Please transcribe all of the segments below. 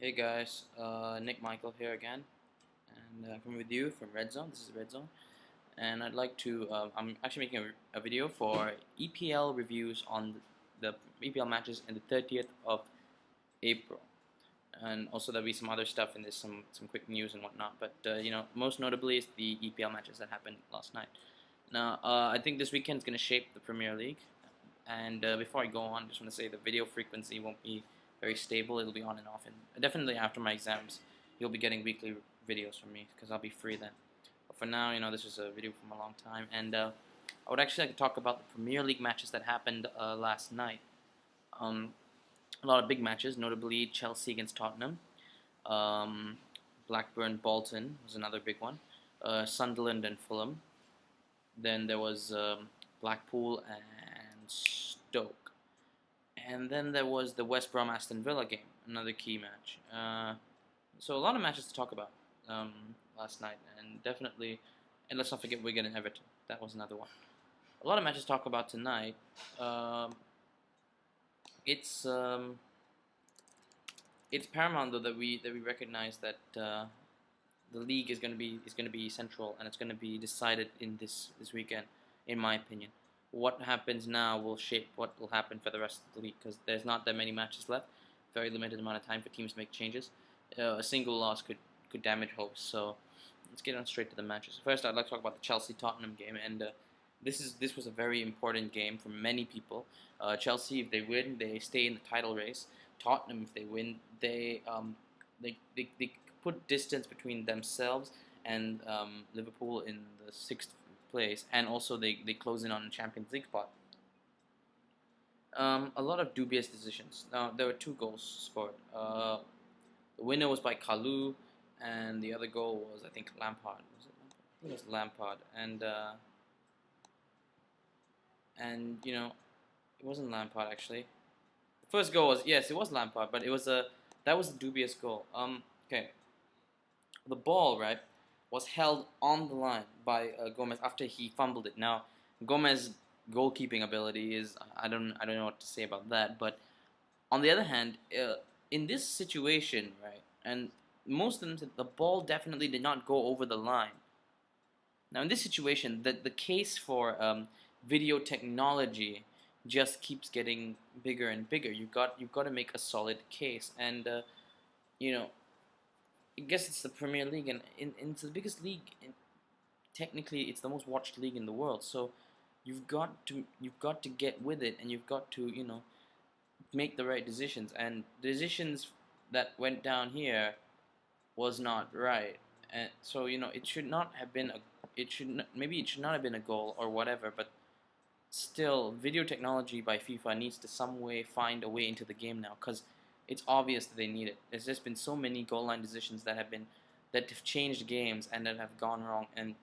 Hey guys, Nick Michael here again, and I'm with you from Red Zone. This is Red Zone, and I'd like to. I'm actually making a video for EPL reviews on the EPL matches in the 30th of April, and also there'll be some other stuff in this, some quick news and whatnot. But most notably is the EPL matches that happened last night. Now, I think this weekend is going to shape the Premier League, and before I go on, I just want to say the video frequency won't be very stable. It'll be on and off, and definitely after my exams, you'll be getting weekly videos from me because I'll be free then. But for now, this is a video from a long time, and I would actually like to talk about the Premier League matches that happened last night. A lot of big matches, notably Chelsea against Tottenham, um, Blackburn Bolton was another big one, Sunderland and Fulham. Then there was Blackpool and Stoke. And then there was the West Brom Aston Villa game, another key match. So a lot of matches to talk about last night, and definitely, and let's not forget Wigan and Everton. That was another one. A lot of matches to talk about tonight. It's it's paramount though that we recognize that the league is going to be central, and it's going to be decided in this weekend, in my opinion. What happens now will shape what will happen for the rest of the league because there's not that many matches left, very limited amount of time for teams to make changes. A single loss could damage hopes. So let's get on straight to the matches. First, I'd like to talk about the Chelsea Tottenham game, and this was a very important game for many people. Chelsea, if they win, they stay in the title race. Tottenham, if they win, they put distance between themselves and Liverpool in the sixth place, and also they close in on a Champions League spot. A lot of dubious decisions. Now there were two goals scored. The winner was by Kalu, and the other goal was I think Lampard. Was it Lampard? I think it was Lampard, and it wasn't Lampard actually. The first goal was, yes, it was Lampard, but that was a dubious goal. Okay, the ball, right, was held on the line by Gomez after he fumbled it. Now, Gomez's goalkeeping ability is I don't know what to say about that. But on the other hand, in this situation, right, and most of them said the ball definitely did not go over the line. Now, in this situation, the case for video technology just keeps getting bigger and bigger. You've got to make a solid case, and I guess it's the Premier League, and it's the biggest league. Technically, it's the most watched league in the world. So you've got to get with it, and you've got to make the right decisions. And the decisions that went down here was not right, and so it should not have been maybe it should not have been a goal or whatever. But still, video technology by FIFA needs to some way find a way into the game now, because it's obvious that they need it. There's just been so many goal line decisions that have changed games and that have gone wrong, and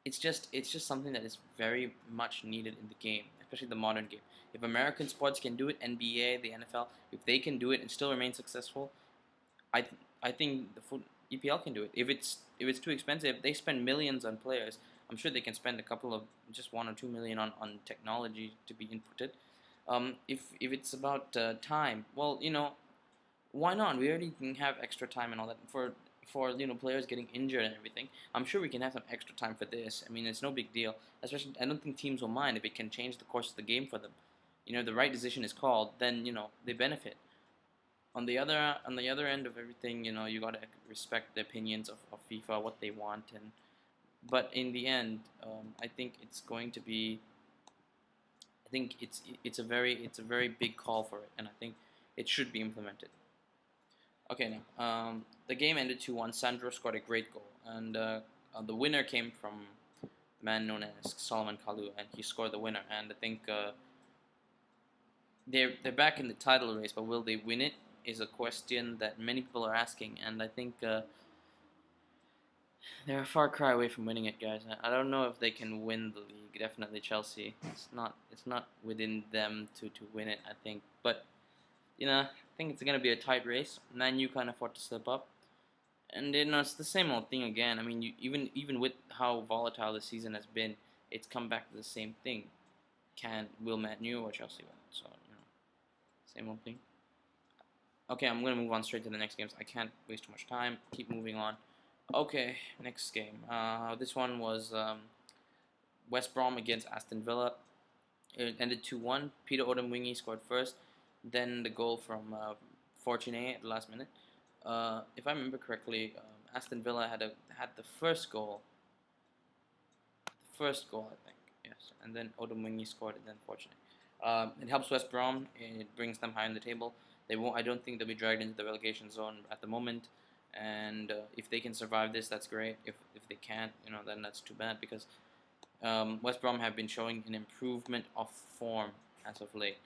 it's just something that is very much needed in the game, especially the modern game. If American sports can do it, NBA, the NFL, if they can do it and still remain successful, I think the EPL can do it. If it's too expensive, they spend millions on players. I'm sure they can spend a couple of just 1 or 2 million on technology to be inputted. If it's about time, well, why not? We already can have extra time and all that for players getting injured and everything. I'm sure we can have some extra time for this. I mean, it's no big deal. Especially, I don't think teams will mind if it can change the course of the game for them. The right decision is called, then they benefit. On the other end of everything, you gotta respect the opinions of FIFA, what they want, but in the end, I think it's going to be. I think it's a very big call for it, and I think it should be implemented. Okay, now the game ended 2-1. Sandro scored a great goal, and the winner came from the man known as Solomon Kalou, and he scored the winner. And I think they're back in the title race, but will they win it is a question that many people are asking, and I think they're a far cry away from winning it, guys. I don't know if they can win the league. Definitely Chelsea. It's not within them to win it, I think. But I think it's gonna be a tight race. Man U can't afford to slip up, and it's the same old thing again. I mean, even with how volatile the season has been, it's come back to the same thing. Will Man U or Chelsea win? So same old thing. Okay, I'm gonna move on straight to the next games. I can't waste too much time. Keep moving on. Okay, next game. This one was West Brom against Aston Villa. It ended 2-1. Peter Odemwingie scored first, then the goal from Fortuné at the last minute. If I remember correctly, Aston Villa had the first goal, I think, yes, and then Odemwingie scored, and then Fortuné. It helps West Brom. It brings them high in the table. They won't. I don't think they'll be dragged into the relegation zone at the moment. And if they can survive this, that's great. If they can't, then that's too bad because West Brom have been showing an improvement of form as of late,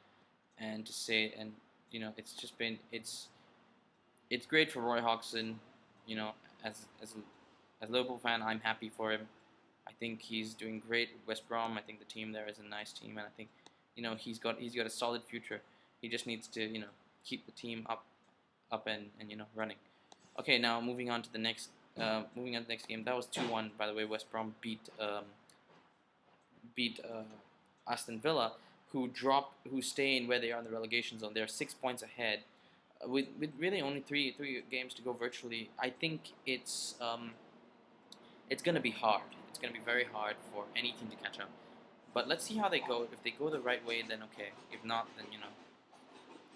and it's just been it's great for Roy Hodgson, as a Liverpool fan, I'm happy for him. I think he's doing great with West Brom. I think the team there is a nice team, and I think he's got a solid future. He just needs to keep the team up and running. Okay, now moving on to the next game. That was 2-1, by the way. West Brom beat Aston Villa, who stay in where they are in the relegation zone. They're 6 points ahead, with really only three games to go virtually. I think it's gonna be hard. It's gonna be very hard for any team to catch up. But let's see how they go. If they go the right way, then okay. If not, then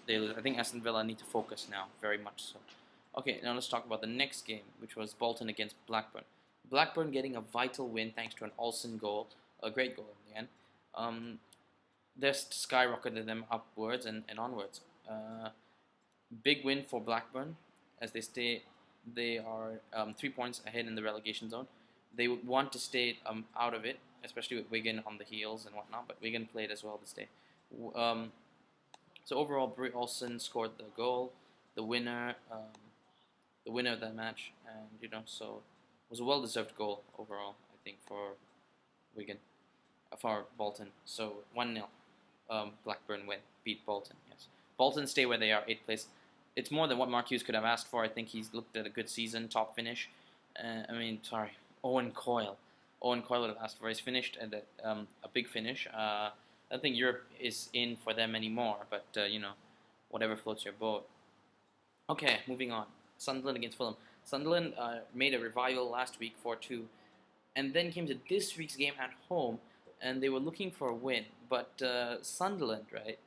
they lose. I think Aston Villa need to focus now, very much so. Okay, now let's talk about the next game, which was Bolton against Blackburn. Blackburn getting a vital win thanks to an Olsen goal, a great goal in the end. This skyrocketed them upwards and onwards. Big win for Blackburn as they are 3 points ahead in the relegation zone. They would want to stay out of it, especially with Wigan on the heels and whatnot. But Wigan played as well this day. So overall, Brie Olsen scored the goal, the winner of that match, and so it was a well-deserved goal overall. I think for Wigan, for Bolton. So 1-0, Blackburn beat Bolton. Yes, Bolton stay where they are, 8th place. It's more than what Mark Hughes could have asked for. I think he's looked at a good season, top finish. Owen Coyle. Owen Coyle would have asked for. He's finished at a big finish. I don't think Europe is in for them anymore, but whatever floats your boat. Okay, moving on. Sunderland against Fulham. Sunderland made a revival last week, 4-2, and then came to this week's game at home, and they were looking for a win. But Sunderland, right?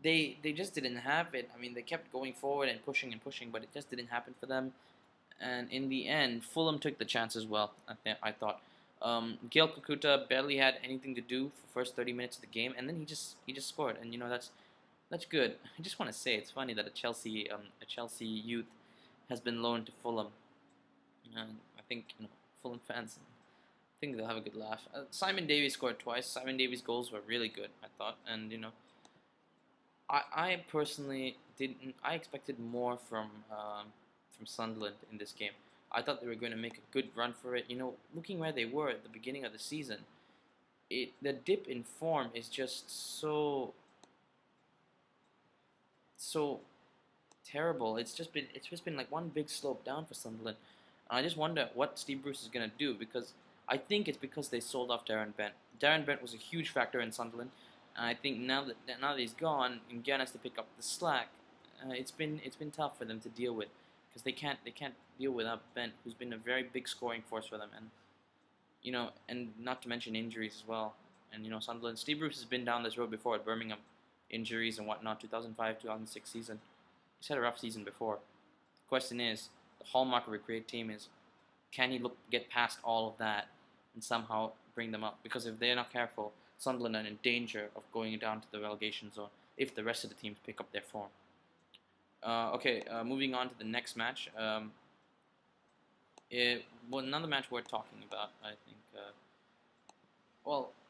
They just didn't have it. I mean, they kept going forward and pushing, but it just didn't happen for them. And in the end, Fulham took the chance as well. I thought. Gail Kakuta barely had anything to do for the first 30 minutes of the game, and then he just scored, and that's good. I just want to say it's funny that a Chelsea youth has been loaned to Fulham, and I think Fulham fans, I think they'll have a good laugh. Simon Davies scored twice. Simon Davies' goals were really good, I thought, and I personally didn't. I expected more from Sunderland in this game. I thought they were going to make a good run for it. Looking where they were at the beginning of the season, the dip in form is just so terrible. It's just been like one big slope down for Sunderland. And I just wonder what Steve Bruce is going to do, because I think it's because they sold off Darren Bent. Darren Bent was a huge factor in Sunderland. And I think now that he's gone and Gyan has to pick up the slack, it's been tough for them to deal with, because they can't deal without Bent, who's been a very big scoring force for them, and not to mention injuries as well. And Sunderland, Steve Bruce has been down this road before at Birmingham, injuries and whatnot. 2005, 2006 season, he's had a rough season before. The question is, the hallmark of a great team is, can he get past all of that and somehow bring them up? Because if they're not careful, Sunderland are in danger of going down to the relegation zone if the rest of the teams pick up their form. Moving on to the next match. Another match worth talking about, I think.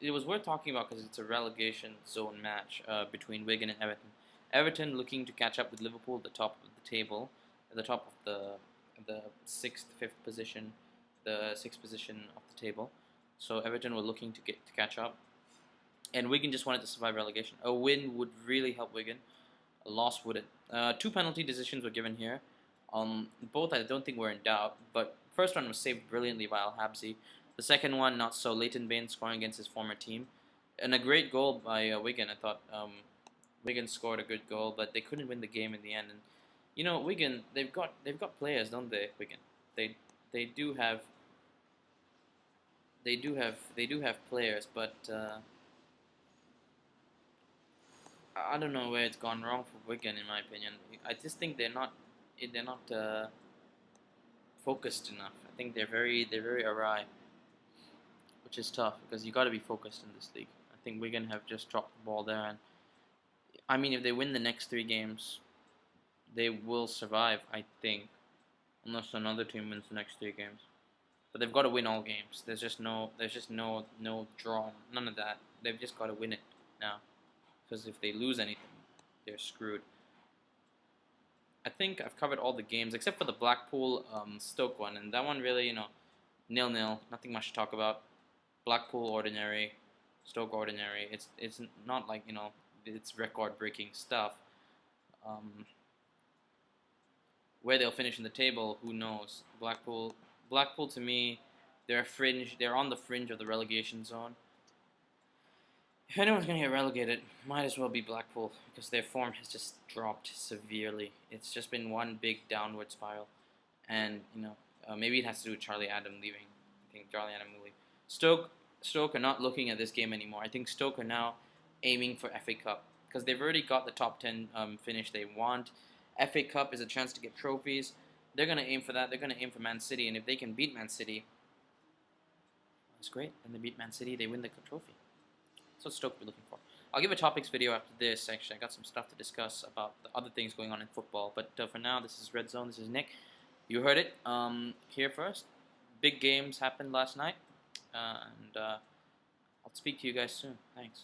It was worth talking about because it's a relegation zone match between Wigan and Everton. Everton looking to catch up with Liverpool at the top of the table, at the top of the sixth position of the table. So Everton were looking to catch up. And Wigan just wanted to survive relegation. A win would really help Wigan. A loss wouldn't. 2 penalty decisions were given here. Both I don't think were in doubt. But first one was saved brilliantly by Al Habsi. The second one, not so. Leighton Baines scoring against his former team. And a great goal by Wigan, I thought. Wigan scored a good goal, but they couldn't win the game in the end. And you know, Wigan, they've got players, don't they? Wigan, they they do have they do have players, but I don't know where it's gone wrong for Wigan, in my opinion. I just think they're not focused enough. I think they're very awry, which is tough because you got to be focused in this league. I think Wigan have just dropped the ball there, and I mean, if they win the next 3 games, they will survive. I think, unless another team wins the next 3 games. But they've got to win all games. There's just no draw, none of that. They've just got to win it now, because if they lose anything, they're screwed. I think I've covered all the games except for the Blackpool Stoke one, and that one really, 0-0, nothing much to talk about. Blackpool ordinary, Stoke ordinary. It's not like it's record-breaking stuff. Um, where they'll finish in the table, who knows? Blackpool to me, they're on the fringe of the relegation zone. If anyone's going to get relegated, might as well be Blackpool because their form has just dropped severely. It's just been one big downward spiral, and maybe it has to do with Charlie Adam leaving. I think Charlie Adam will leave. Stoke are not looking at this game anymore. I think Stoke are now aiming for FA Cup because they've already got the top 10 finish they want. FA Cup is a chance to get trophies. They're going to aim for that. They're going to aim for Man City, and if they can beat Man City, that's great. Then they beat Man City, they win the trophy. That's what Stoke will be looking for. I'll give a topics video after this. Actually, I got some stuff to discuss about the other things going on in football. But for now, this is Red Zone. This is Nick. You heard it here first. Big games happened last night, and I'll speak to you guys soon. Thanks.